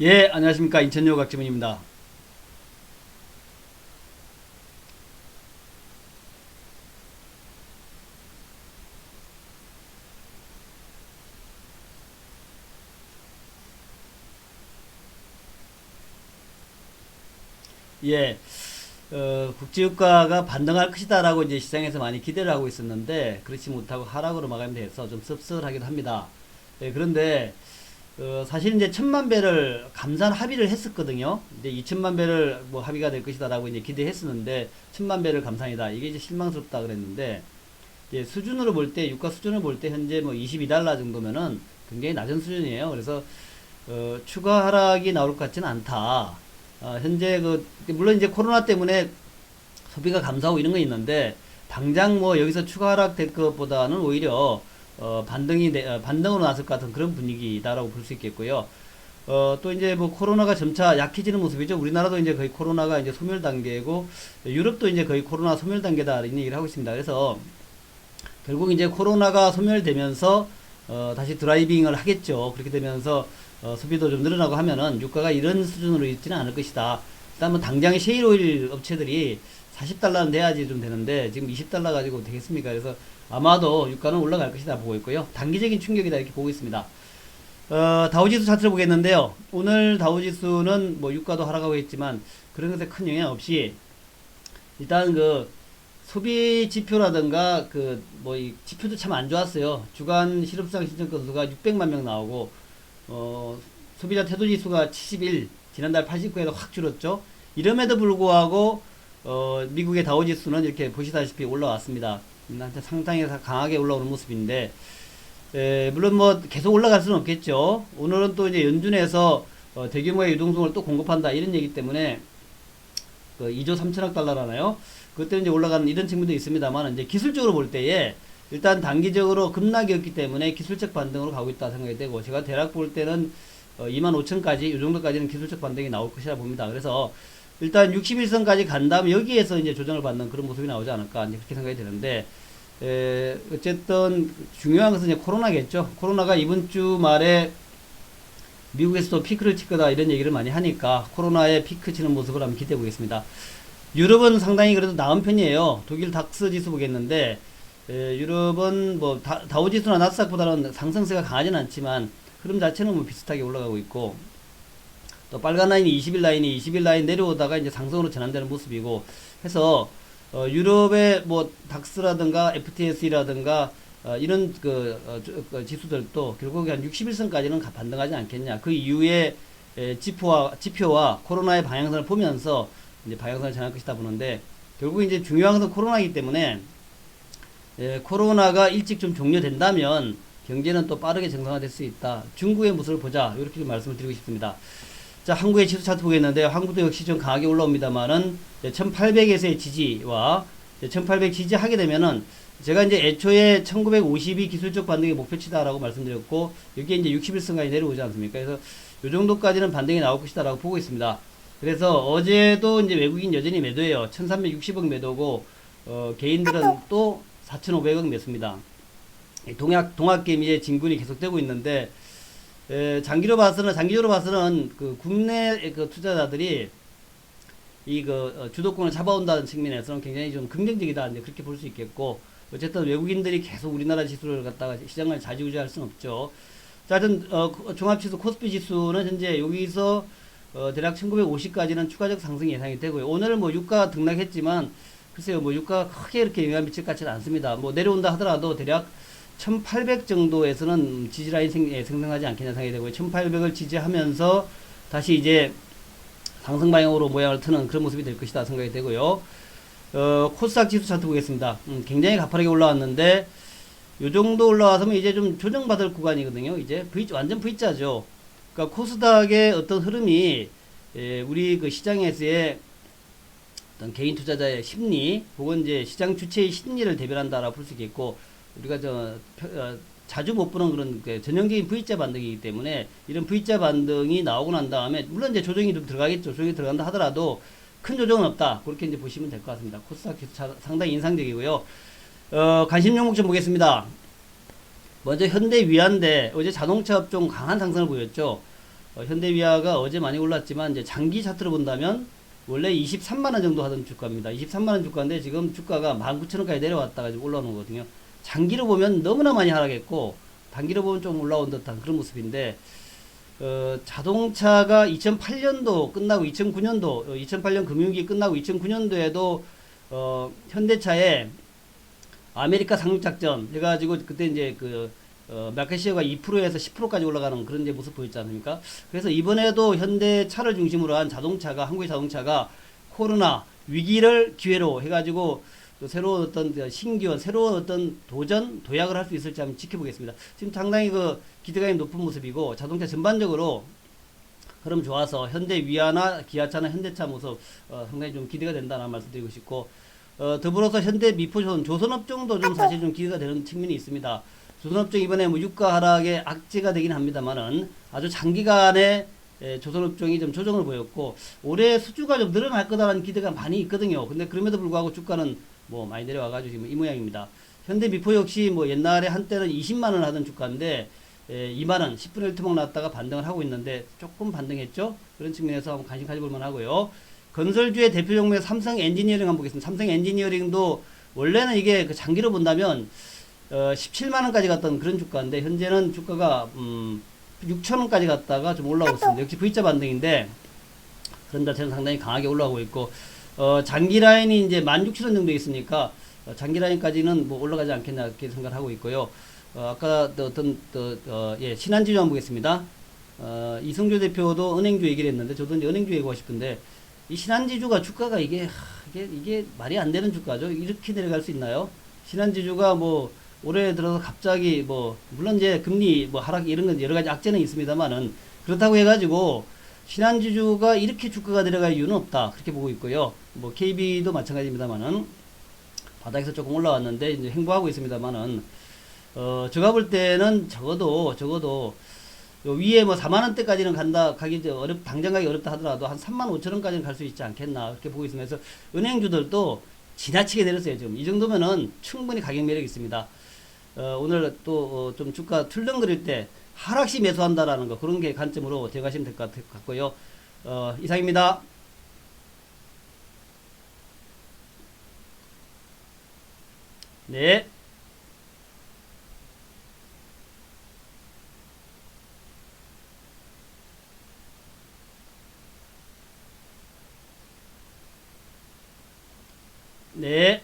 예, 안녕하십니까. 인천여고 박지문입니다. 예, 국제유가가 반등할 것이다라고 이제 시장에서 많이 기대를 하고 있었는데, 그렇지 못하고 하락으로 마감돼서 좀 씁쓸하기도 합니다. 예, 그런데, 사실 이제 1000만 배를 감산 합의를 했었거든요. 이제 2000만 배를 뭐 합의가 될 것이다라고 이제 기대했었는데, 1000만 배를 감산이다. 이게 이제 실망스럽다 그랬는데, 이제 수준으로 볼 때, 유가 수준을 볼 때 현재 뭐 22달러 정도면은 굉장히 낮은 수준이에요. 그래서 추가 하락이 나올 것 같지는 않다. 현재 물론 이제 코로나 때문에 소비가 감소하고 이런 거 있는데, 당장 뭐 여기서 추가 하락될 것보다는 오히려 반등으로 나설 것 같은 그런 분위기다라고 볼 수 있겠고요. 또 이제 뭐 코로나가 점차 약해지는 모습이죠. 우리나라도 이제 거의 코로나가 이제 소멸 단계고, 유럽도 이제 거의 코로나 소멸 단계다 이런 얘기를 하고 있습니다. 그래서 결국 이제 코로나가 소멸되면서 다시 드라이빙을 하겠죠. 그렇게 되면서 소비도 좀 늘어나고 하면은 유가가 이런 수준으로 있지는 않을 것이다. 일단 뭐 당장 셰일오일 업체들이 40달러는 돼야지 좀 되는데 지금 20달러 가지고 되겠습니까? 그래서 아마도 유가는 올라갈 것이다 보고 있고요. 단기적인 충격이다 이렇게 보고 있습니다. 다우지수 차트를 보겠는데요. 오늘 다우지수는 뭐 유가도 하락하고 있지만 그런 것에 큰 영향 없이 일단 소비 지표라든가 이 지표도 참 안 좋았어요. 주간 실업수당 신청 건수가 600만 명 나오고 소비자 태도 지수가 71, 지난달 89에서 확 줄었죠. 이럼에도 불구하고 미국의 다우 지수는 이렇게 보시다시피 올라왔습니다. 상당히 강하게 올라오는 모습인데 물론 뭐 계속 올라갈 수는 없겠죠. 오늘은 또 이제 연준에서 대규모의 유동성을 또 공급한다 이런 얘기 때문에 2조 3천억 달러라나요? 그것 때문에 이제 올라가는 이런 측면도 있습니다만, 이제 기술적으로 볼 때에 일단 단기적으로 급락이었기 때문에 기술적 반등으로 가고 있다 생각이 되고, 제가 대략 볼 때는 25,000까지 이 정도까지는 기술적 반등이 나올 것이라 봅니다. 그래서 일단 61선까지 간 다음에 여기에서 이제 조정을 받는 그런 모습이 나오지 않을까 이제 그렇게 생각이 되는데, 어쨌든 중요한 것은 이제 코로나겠죠. 코로나가 이번 주 말에 미국에서도 피크를 칠 거다 이런 얘기를 많이 하니까 코로나에 피크 치는 모습을 한번 기대해 보겠습니다. 유럽은 상당히 그래도 나은 편이에요. 독일 닥스 지수 보겠는데 유럽은 뭐 다우 지수나 나스닥보다는 상승세가 강하지는 않지만 흐름 자체는 뭐 비슷하게 올라가고 있고, 또 빨간 라인이 20일 라인 내려오다가 이제 상승으로 전환되는 모습이고 해서 유럽의 뭐 닥스라든가 FTSE라든가 이런 지수들도 결국에 한 61선까지는 반등하지 않겠냐. 그 이후에 지표와 코로나의 방향성을 보면서 이제 방향성을 정할 것이다 보는데, 결국 이제 중요한 것은 코로나이기 때문에 코로나가 일찍 좀 종료된다면 경제는 또 빠르게 정상화될 수 있다. 중국의 모습을 보자. 이렇게 좀 말씀을 드리고 싶습니다. 자, 한국의 지수 차트 보겠는데요. 한국도 역시 좀 강하게 올라옵니다만은 1800에서의 지지와 1800 지지하게 되면은, 제가 이제 애초에 1952 기술적 반등의 목표치다라고 말씀드렸고, 여기에 이제 61선까지 내려오지 않습니까? 그래서 요 정도까지는 반등이 나올 것이다라고 보고 있습니다. 그래서 어제도 이제 외국인 여전히 매도해요. 1360억 매도고, 개인들은 또 4500억 매수입니다. 동학개미의 진군이 계속되고 있는데, 장기적으로 봐서는 국내 투자자들이 주도권을 잡아온다는 측면에서는 굉장히 좀 긍정적이다. 이제 그렇게 볼 수 있겠고, 어쨌든 외국인들이 계속 우리나라 지수를 갖다가 시장을 좌지우지할 수는 없죠. 자, 하여튼, 종합지수 코스피 지수는 현재 여기서, 대략 1950까지는 추가적 상승이 예상이 되고요. 오늘 뭐 유가 등락했지만, 글쎄요, 뭐 유가가 크게 이렇게 영향 미칠 것 같지는 않습니다. 뭐 내려온다 하더라도 대략 1800 정도에서는 지지라인 생성하지 않겠냐 생각이 되고요. 1800을 지지하면서 다시 이제 상승 방향으로 모양을 트는 그런 모습이 될 것이다 생각이 되고요. 코스닥 지수 차트 보겠습니다. 굉장히 가파르게 올라왔는데, 요 정도 올라와서면 이제 좀 조정받을 구간이거든요. 이제 완전 V자죠. 그러니까 코스닥의 어떤 흐름이 우리 시장에서의 어떤 개인 투자자의 심리 혹은 이제 시장 주체의 심리를 대변한다라고 볼 수 있겠고, 우리가 자주 못 보는 그런 전형적인 V자 반등이기 때문에 이런 V자 반등이 나오고 난 다음에 물론 이제 조정이 좀 들어가겠죠. 조정이 들어간다 하더라도 큰 조정은 없다. 그렇게 이제 보시면 될 것 같습니다. 코스닥 지수 상당히 인상적이고요. 관심 종목 좀 보겠습니다. 먼저 현대위아인데 어제 자동차 업종 강한 상승을 보였죠. 현대위아가 어제 많이 올랐지만 이제 장기 차트로 본다면 원래 23만 원 정도 하던 주가입니다. 23만 원 주가인데 지금 주가가 19,000원까지 내려왔다가 지금 올라오는 거거든요. 장기로 보면 너무나 많이 하락했고 단기로 보면 좀 올라온 듯한 그런 모습인데 자동차가 2008년도 끝나고 2009년도 2008년 금융위기 끝나고 2009년도에도 현대차에 아메리카 상륙작전 해가지고 그때 이제 마켓시어가 2%에서 10%까지 올라가는 그런 이제 모습 보였지 않습니까? 그래서 이번에도 현대차를 중심으로 한 자동차가, 한국의 자동차가 코로나 위기를 기회로 해가지고 또 새로운 어떤 신기원, 새로운 어떤 도전, 도약을 할 수 있을지 한번 지켜보겠습니다. 지금 상당히 기대감이 높은 모습이고 자동차 전반적으로 흐름 좋아서 현대 위아나 기아차나 현대차 모습 상당히 좀 기대가 된다는 말씀드리고 싶고 더불어서 현대 미포조선 조선업종도 좀 사실 좀 기대가 되는 측면이 있습니다. 조선업종 이번에 뭐 유가 하락에 악재가 되긴 합니다만은 아주 장기간에 조선업종이 좀 조정을 보였고 올해 수주가 좀 늘어날 거다라는 기대가 많이 있거든요. 근데 그럼에도 불구하고 주가는 뭐 많이 내려와가지고 지금 이 모양입니다. 현대 미포 역시 뭐 옛날에 한때는 20만 원 하던 주가인데 2만 원 10분의 1 토막 났다가 반등을 하고 있는데 조금 반등했죠. 그런 측면에서 한번 관심 가져볼 만하고요. 건설주의 대표 종목 삼성 엔지니어링 한번 보겠습니다. 삼성 엔지니어링도 원래는 이게 장기로 본다면 17만 원까지 갔던 그런 주가인데 현재는 주가가 6천 원까지 갔다가 좀 올라오고 있습니다. 역시 V자 반등인데 그런 자체는 상당히 강하게 올라오고 있고 장기 라인이 이제 16,000원 정도 있으니까 장기 라인까지는 뭐 올라가지 않겠나 이렇게 생각을 하고 있고요. 아까 신한지주 한번 보겠습니다. 이승조 대표도 은행주 얘기를 했는데 저도 이제 은행주 얘기하고 싶은데 이 신한지주가 주가가 이게 말이 안 되는 주가죠. 이렇게 내려갈 수 있나요? 신한지주가 뭐 올해 들어서 갑자기 뭐 물론 이제 금리 뭐 하락 이런 건 여러 가지 악재는 있습니다만은 그렇다고 해가지고 신한지주가 이렇게 주가가 내려갈 이유는 없다 그렇게 보고 있고요. 뭐 KB도 마찬가지입니다만은 바닥에서 조금 올라왔는데 이제 횡보하고 있습니다만은 제가 볼 때는 적어도 요 위에 뭐 4만 원대까지는 가기 당장 가기 어렵다 하더라도 한 3만 5천 원까지는 갈 수 있지 않겠나 그렇게 보고 있으면서 은행주들도 지나치게 내렸어요. 지금 이 정도면은 충분히 가격 매력이 있습니다. 오늘 또 좀 주가 툴렁거릴 때 하락시 매수한다라는 거 그런 게 관점으로 대가시면 될 것 같고요. 이상입니다. 네. 네.